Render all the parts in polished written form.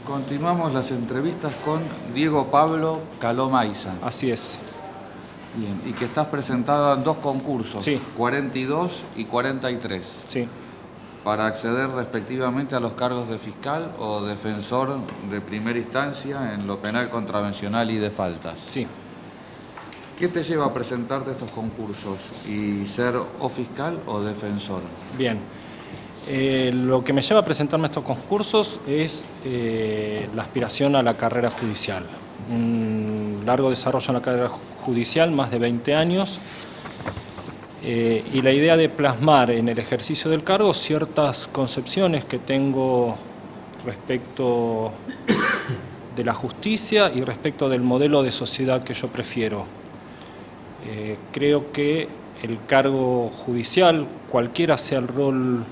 Continuamos las entrevistas con Diego Pablo Caló Maiza. Así es. Bien, y que estás presentado en dos concursos, Sí. 42 y 43, Sí. para acceder respectivamente a los cargos de fiscal o defensor de primera instancia en lo penal contravencional y de faltas. Sí. ¿Qué te lleva a presentarte estos concursos y ser o fiscal o defensor? Bien. Lo que me lleva a presentarme a estos concursos es la aspiración a la carrera judicial. Un largo desarrollo en la carrera judicial, más de 20 años, y la idea de plasmar en el ejercicio del cargo ciertas concepciones que tengo respecto de la justicia y respecto del modelo de sociedad que yo prefiero. Creo que el cargo judicial, cualquiera sea el rol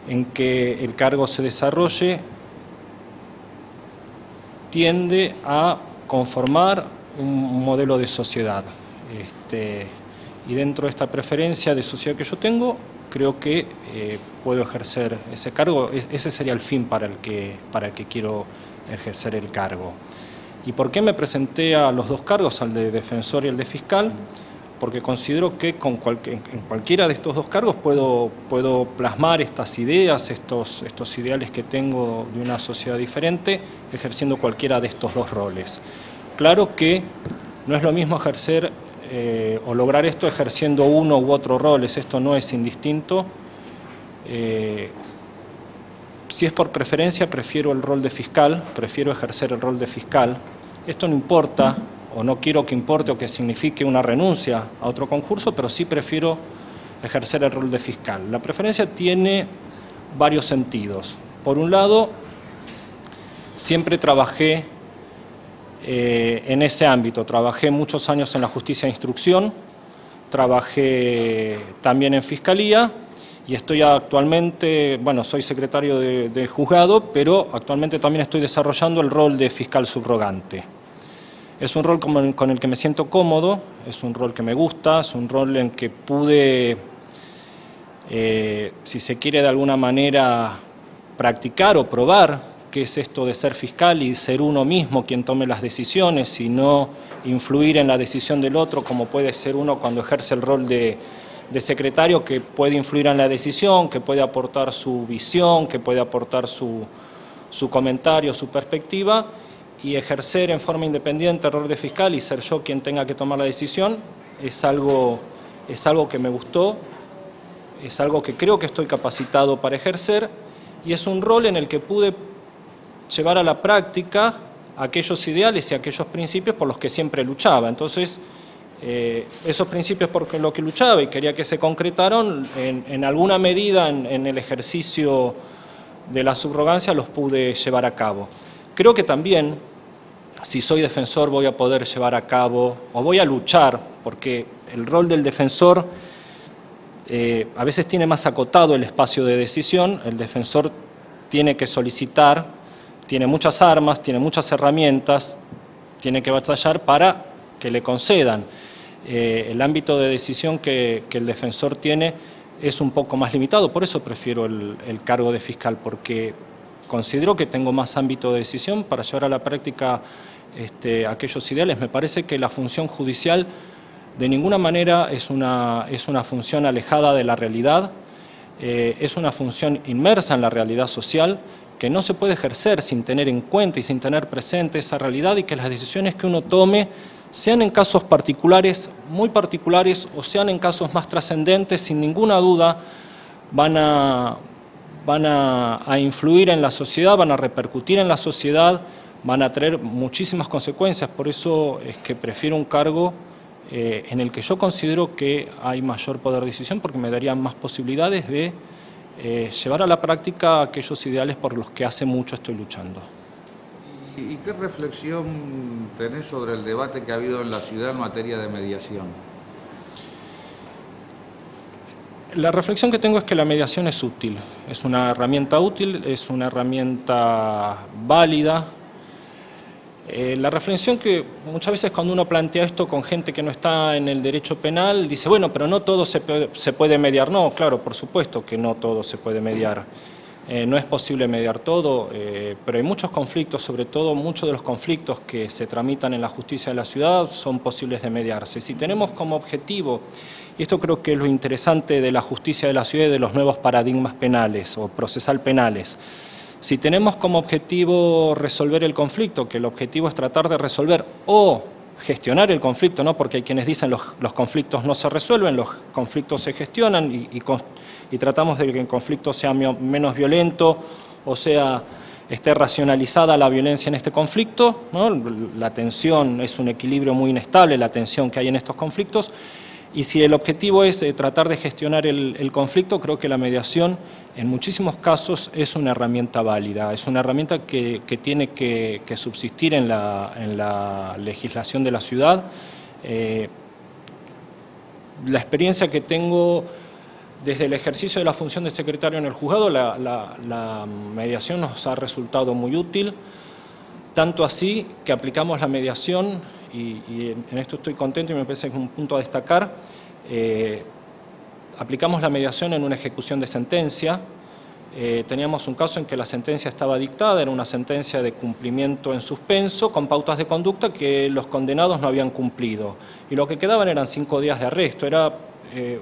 en que el cargo se desarrolle, tiende a conformar un modelo de sociedad. Y dentro de esta preferencia de sociedad que yo tengo, creo que puedo ejercer ese cargo. Ese sería el fin para el que quiero ejercer el cargo. ¿Y por qué me presenté a los dos cargos, al de defensor y el de fiscal? Porque considero que en cualquiera de estos dos cargos puedo plasmar estas ideas, estos ideales que tengo de una sociedad diferente, ejerciendo cualquiera de estos dos roles. Claro que no es lo mismo ejercer o lograr esto ejerciendo uno u otro roles, esto no es indistinto. Si es por preferencia, prefiero el rol de fiscal, prefiero ejercer el rol de fiscal. Esto no importa, o no quiero que importe o que signifique una renuncia a otro concurso, pero sí prefiero ejercer el rol de fiscal. La preferencia tiene varios sentidos. Por un lado, siempre trabajé en ese ámbito, trabajé muchos años en la justicia de instrucción, trabajé también en fiscalía y estoy actualmente, bueno, soy secretario de juzgado, pero actualmente también estoy desarrollando el rol de fiscal subrogante. Es un rol con el que me siento cómodo, es un rol que me gusta, es un rol en que pude, si se quiere de alguna manera, practicar o probar qué es esto de ser fiscal y ser uno mismo quien tome las decisiones y no influir en la decisión del otro, como puede ser uno cuando ejerce el rol de secretario, que puede influir en la decisión, que puede aportar su visión, que puede aportar su comentario, su perspectiva. Y ejercer en forma independiente el rol de fiscal y ser yo quien tenga que tomar la decisión es algo que me gustó, es algo que creo que estoy capacitado para ejercer y es un rol en el que pude llevar a la práctica aquellos ideales y aquellos principios por los que siempre luchaba. Entonces, esos principios por los que luchaba y quería que se concretaron, en alguna medida en el ejercicio de la subrogancia los pude llevar a cabo. Creo que también, si soy defensor, voy a poder llevar a cabo, o voy a luchar, porque el rol del defensor a veces tiene más acotado el espacio de decisión. El defensor tiene que solicitar, tiene muchas armas, tiene muchas herramientas, tiene que batallar para que le concedan. El ámbito de decisión que el defensor tiene es un poco más limitado, por eso prefiero el cargo de fiscal, porque considero que tengo más ámbito de decisión para llevar a la práctica aquellos ideales. Me parece que la función judicial de ninguna manera es una función alejada de la realidad, es una función inmersa en la realidad social que no se puede ejercer sin tener en cuenta y sin tener presente esa realidad y que las decisiones que uno tome, sean en casos particulares, muy particulares, o sean en casos más trascendentes, sin ninguna duda van a influir en la sociedad, van a repercutir en la sociedad, van a traer muchísimas consecuencias. Por eso es que prefiero un cargo en el que yo considero que hay mayor poder de decisión, porque me darían más posibilidades de llevar a la práctica aquellos ideales por los que hace mucho estoy luchando. ¿Y qué reflexión tenés sobre el debate que ha habido en la ciudad en materia de mediación? La reflexión que tengo es que la mediación es útil, es una herramienta útil, es una herramienta válida. La reflexión que muchas veces cuando uno plantea esto con gente que no está en el derecho penal, dice, bueno, pero no todo se puede mediar. No, claro, por supuesto que no todo se puede mediar. No es posible mediar todo, pero hay muchos conflictos, sobre todo muchos de los conflictos que se tramitan en la justicia de la ciudad son posibles de mediarse. Si tenemos como objetivo, y esto creo que es lo interesante de la justicia de la ciudad y de los nuevos paradigmas penales o procesal penales, si tenemos como objetivo resolver el conflicto, que el objetivo es tratar de resolver o gestionar el conflicto, ¿no? Porque hay quienes dicen los conflictos no se resuelven, los conflictos se gestionan y tratamos de que el conflicto sea menos violento, o sea, esté racionalizada la violencia en este conflicto, ¿no? La tensión es un equilibrio muy inestable, la tensión que hay en estos conflictos, y si el objetivo es tratar de gestionar el conflicto, creo que la mediación en muchísimos casos es una herramienta válida, es una herramienta que tiene que subsistir en la legislación de la ciudad. La experiencia que tengo desde el ejercicio de la función de secretario en el juzgado, la mediación nos ha resultado muy útil, tanto así que aplicamos la mediación, y en esto estoy contento y me parece que es un punto a destacar. Aplicamos la mediación en una ejecución de sentencia. Teníamos un caso en que la sentencia estaba dictada, era una sentencia de cumplimiento en suspenso con pautas de conducta que los condenados no habían cumplido. Y lo que quedaban eran 5 días de arresto. Era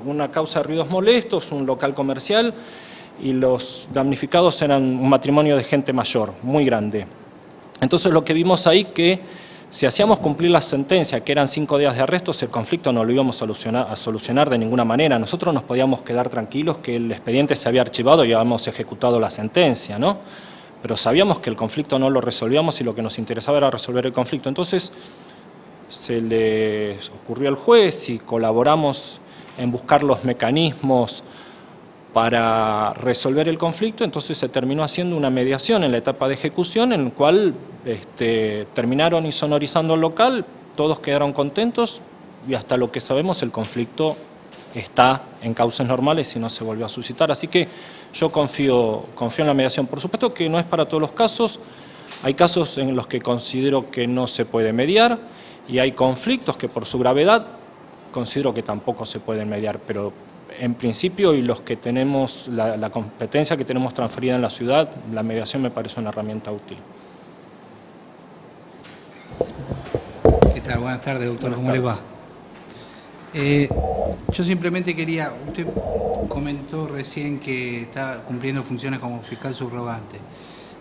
una causa de ruidos molestos, un local comercial, y los damnificados eran un matrimonio de gente mayor, muy grande. Entonces lo que vimos ahí que si hacíamos cumplir la sentencia, que eran 5 días de arrestos, el conflicto no lo íbamos a solucionar de ninguna manera. Nosotros nos podíamos quedar tranquilos que el expediente se había archivado y habíamos ejecutado la sentencia, ¿no? Pero sabíamos que el conflicto no lo resolvíamos y lo que nos interesaba era resolver el conflicto. Entonces se le ocurrió al juez y colaboramos en buscar los mecanismos para resolver el conflicto. Entonces se terminó haciendo una mediación en la etapa de ejecución, en la cual terminaron insonorizando el local, todos quedaron contentos y hasta lo que sabemos el conflicto está en cauces normales y no se volvió a suscitar. Así que yo confío en la mediación. Por supuesto que no es para todos los casos, hay casos en los que considero que no se puede mediar y hay conflictos que por su gravedad considero que tampoco se pueden mediar, pero en principio, y los que tenemos, la competencia que tenemos transferida en la ciudad, la mediación me parece una herramienta útil. ¿Qué tal? Buenas tardes, doctor. ¿Cómo le va? Yo simplemente quería, usted comentó recién que está cumpliendo funciones como fiscal subrogante.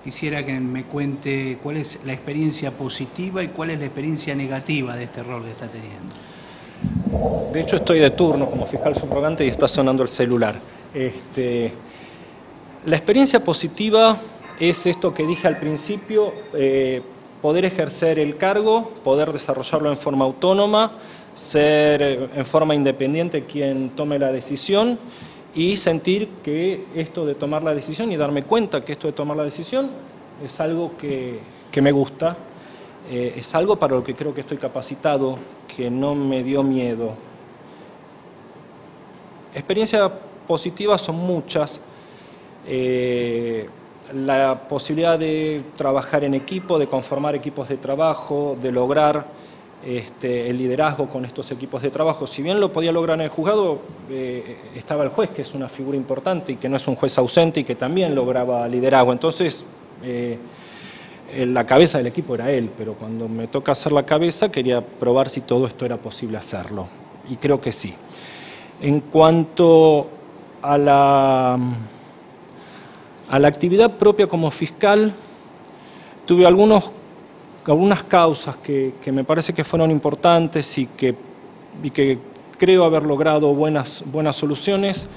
Quisiera que me cuente cuál es la experiencia positiva y cuál es la experiencia negativa de este rol que está teniendo. De hecho, estoy de turno como fiscal subrogante y está sonando el celular. La experiencia positiva es esto que dije al principio, poder ejercer el cargo, poder desarrollarlo en forma autónoma, ser en forma independiente quien tome la decisión y sentir que esto de tomar la decisión y darme cuenta que esto de tomar la decisión es algo que me gusta, es algo para lo que creo que estoy capacitado, que no me dio miedo. Experiencias positivas son muchas. La posibilidad de trabajar en equipo, de conformar equipos de trabajo, de lograr el liderazgo con estos equipos de trabajo. Si bien lo podía lograr en el juzgado, estaba el juez, que es una figura importante y que no es un juez ausente y que también lograba liderazgo. Entonces, la cabeza del equipo era él, pero cuando me toca hacer la cabeza quería probar si todo esto era posible hacerlo, y creo que sí. En cuanto a la actividad propia como fiscal, tuve algunas causas que me parece que fueron importantes y que creo haber logrado buenas soluciones.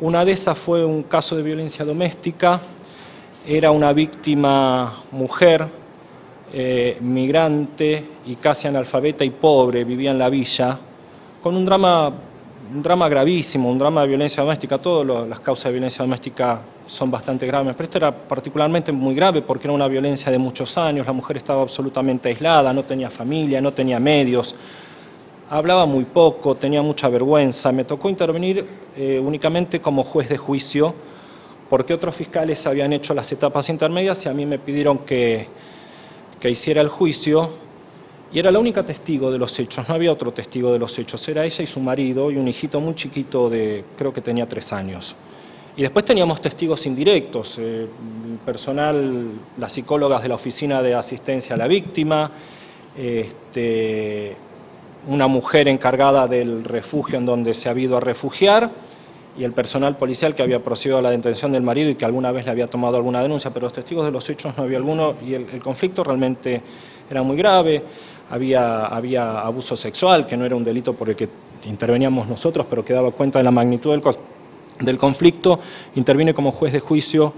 Una de esas fue un caso de violencia doméstica. Era una víctima mujer, migrante y casi analfabeta y pobre, vivía en la villa, con un drama gravísimo, un drama de violencia doméstica. Todas las causas de violencia doméstica son bastante graves, pero esta era particularmente muy grave porque era una violencia de muchos años. La mujer estaba absolutamente aislada, no tenía familia, no tenía medios, hablaba muy poco, tenía mucha vergüenza. Me tocó intervenir únicamente como juez de juicio, porque otros fiscales habían hecho las etapas intermedias y a mí me pidieron que hiciera el juicio, y era la única testigo de los hechos, no había otro testigo de los hechos, era ella y su marido y un hijito muy chiquito creo que tenía 3 años. Y después teníamos testigos indirectos, el personal, las psicólogas de la Oficina de Asistencia a la Víctima, una mujer encargada del refugio en donde se ha ido a refugiar, y el personal policial que había procedido a la detención del marido y que alguna vez le había tomado alguna denuncia, pero los testigos de los hechos no había alguno, y el conflicto realmente era muy grave. Había abuso sexual, que no era un delito por el que interveníamos nosotros, pero que daba cuenta de la magnitud del conflicto. Intervine como juez de juicio,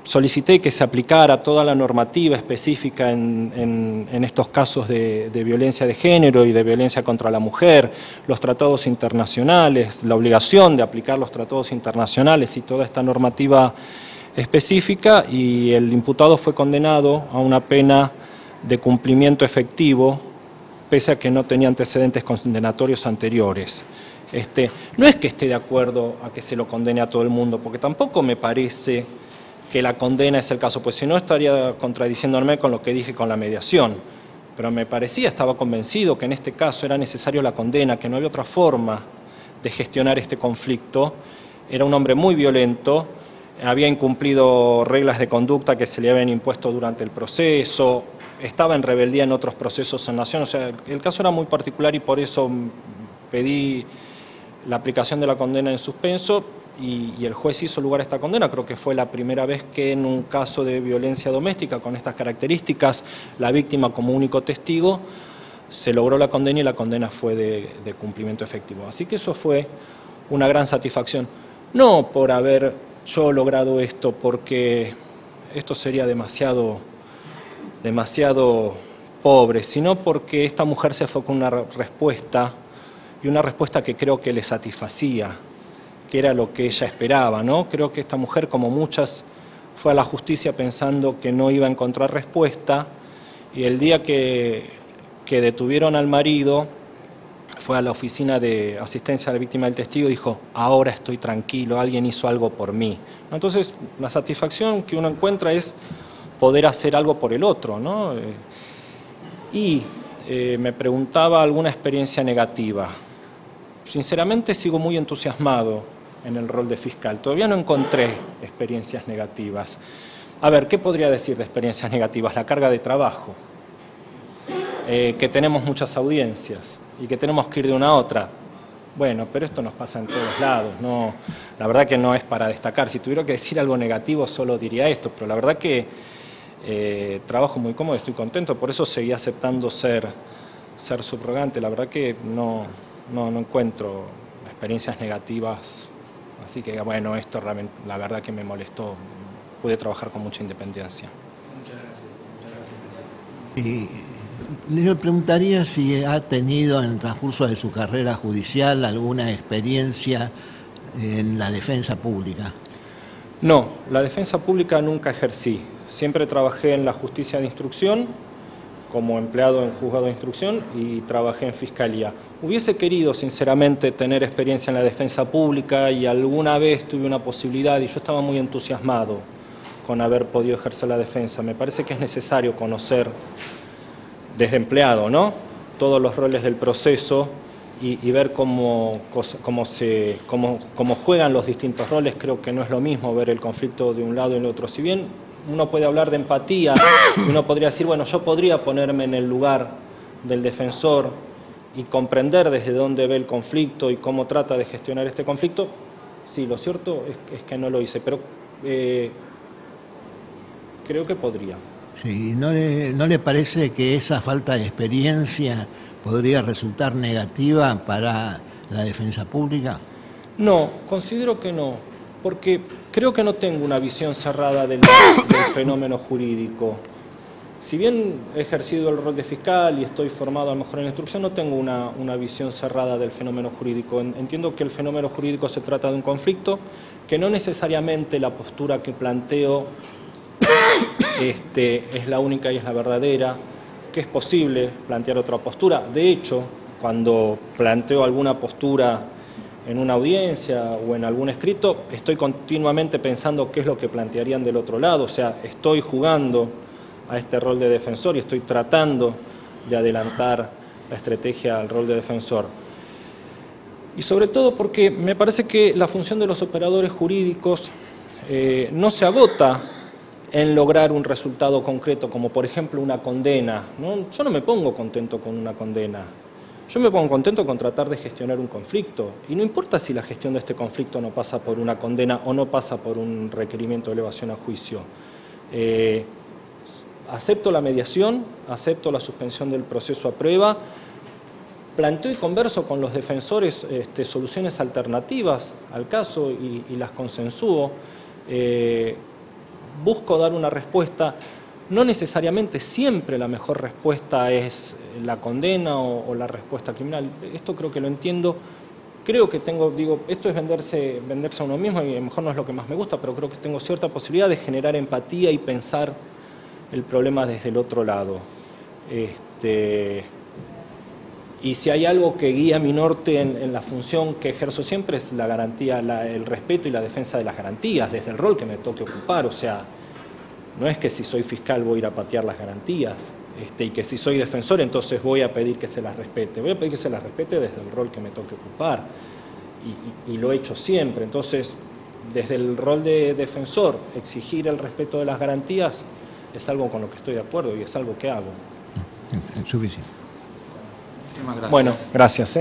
solicité que se aplicara toda la normativa específica en estos casos de violencia de género y de violencia contra la mujer, los tratados internacionales, la obligación de aplicar los tratados internacionales y toda esta normativa específica, y el imputado fue condenado a una pena de cumplimiento efectivo, pese a que no tenía antecedentes condenatorios anteriores. No es que esté de acuerdo a que se lo condene a todo el mundo, porque tampoco me parece que la condena es el caso, pues si no estaría contradiciéndome con lo que dije con la mediación, pero me parecía, estaba convencido que en este caso era necesario la condena, que no había otra forma de gestionar este conflicto. Era un hombre muy violento, había incumplido reglas de conducta que se le habían impuesto durante el proceso, estaba en rebeldía en otros procesos en Nación, o sea, el caso era muy particular y por eso pedí la aplicación de la condena en suspenso y el juez hizo lugar a esta condena. Creo que fue la primera vez que en un caso de violencia doméstica con estas características, la víctima como único testigo, se logró la condena y la condena fue de cumplimiento efectivo. Así que eso fue una gran satisfacción. No por haber yo logrado esto, porque esto sería demasiado pobre, sino porque esta mujer se fue con una respuesta, y una respuesta que creo que le satisfacía, que era lo que ella esperaba, ¿no? Creo que esta mujer, como muchas, fue a la justicia pensando que no iba a encontrar respuesta, y el día que detuvieron al marido, fue a la Oficina de Asistencia a la Víctima del Testigo y dijo: ahora estoy tranquilo, alguien hizo algo por mí. Entonces, la satisfacción que uno encuentra es poder hacer algo por el otro, ¿no? Me preguntaba alguna experiencia negativa. Sinceramente sigo muy entusiasmado en el rol de fiscal. Todavía no encontré experiencias negativas. A ver, ¿qué podría decir de experiencias negativas? La carga de trabajo, que tenemos muchas audiencias y que tenemos que ir de una a otra. Bueno, pero esto nos pasa en todos lados, no, la verdad que no es para destacar. Si tuviera que decir algo negativo solo diría esto, pero la verdad que trabajo muy cómodo, estoy contento, por eso seguí aceptando ser subrogante. La verdad que no encuentro experiencias negativas, así que bueno, esto realmente, la verdad que me molestó. Pude trabajar con mucha independencia. Muchas gracias. Le preguntaría si ha tenido en el transcurso de su carrera judicial alguna experiencia en la defensa pública. No, la defensa pública nunca ejercí. Siempre trabajé en la justicia de instrucción, como empleado en juzgado de instrucción, y trabajé en fiscalía. Hubiese querido, sinceramente, tener experiencia en la defensa pública, y alguna vez tuve una posibilidad y yo estaba muy entusiasmado con haber podido ejercer la defensa. Me parece que es necesario conocer desde empleado, ¿no?, todos los roles del proceso y ver cómo juegan los distintos roles. Creo que no es lo mismo ver el conflicto de un lado y del otro. Si bien uno puede hablar de empatía, uno podría decir, bueno, yo podría ponerme en el lugar del defensor y comprender desde dónde ve el conflicto y cómo trata de gestionar este conflicto. Sí, lo cierto es que no lo hice, pero creo que podría. Sí, ¿no le parece que esa falta de experiencia podría resultar negativa para la defensa pública? No, considero que no, porque creo que no tengo una visión cerrada del fenómeno jurídico. Si bien he ejercido el rol de fiscal y estoy formado a lo mejor en la instrucción, no tengo una visión cerrada del fenómeno jurídico. Entiendo que el fenómeno jurídico se trata de un conflicto, que no necesariamente la postura que planteo es la única y es la verdadera, que es posible plantear otra postura. De hecho, cuando planteo alguna postura en una audiencia o en algún escrito, estoy continuamente pensando qué es lo que plantearían del otro lado. O sea, estoy jugando a este rol de defensor y estoy tratando de adelantar la estrategia al rol de defensor. Y sobre todo porque me parece que la función de los operadores jurídicos no se agota en lograr un resultado concreto, como por ejemplo una condena, ¿no? Yo no me pongo contento con una condena. Yo me pongo contento con tratar de gestionar un conflicto. Y no importa si la gestión de este conflicto no pasa por una condena o no pasa por un requerimiento de elevación a juicio. Acepto la mediación, acepto la suspensión del proceso a prueba, planteo y converso con los defensores soluciones alternativas al caso y las consensúo. Busco dar una respuesta. No necesariamente siempre la mejor respuesta es la condena o la respuesta criminal. Esto creo que lo entiendo. Creo que esto es venderse a uno mismo y a lo mejor no es lo que más me gusta, pero creo que tengo cierta posibilidad de generar empatía y pensar el problema desde el otro lado. Y si hay algo que guía mi norte en la función que ejerzo siempre es la garantía, el respeto y la defensa de las garantías, desde el rol que me toque ocupar. O sea, no es que si soy fiscal voy a ir a patear las garantías, y que si soy defensor entonces voy a pedir que se las respete. Voy a pedir que se las respete desde el rol que me toque ocupar. Y lo he hecho siempre. Entonces, desde el rol de defensor, exigir el respeto de las garantías es algo con lo que estoy de acuerdo y es algo que hago. Suficiente. Muchísimas gracias. Bueno, gracias.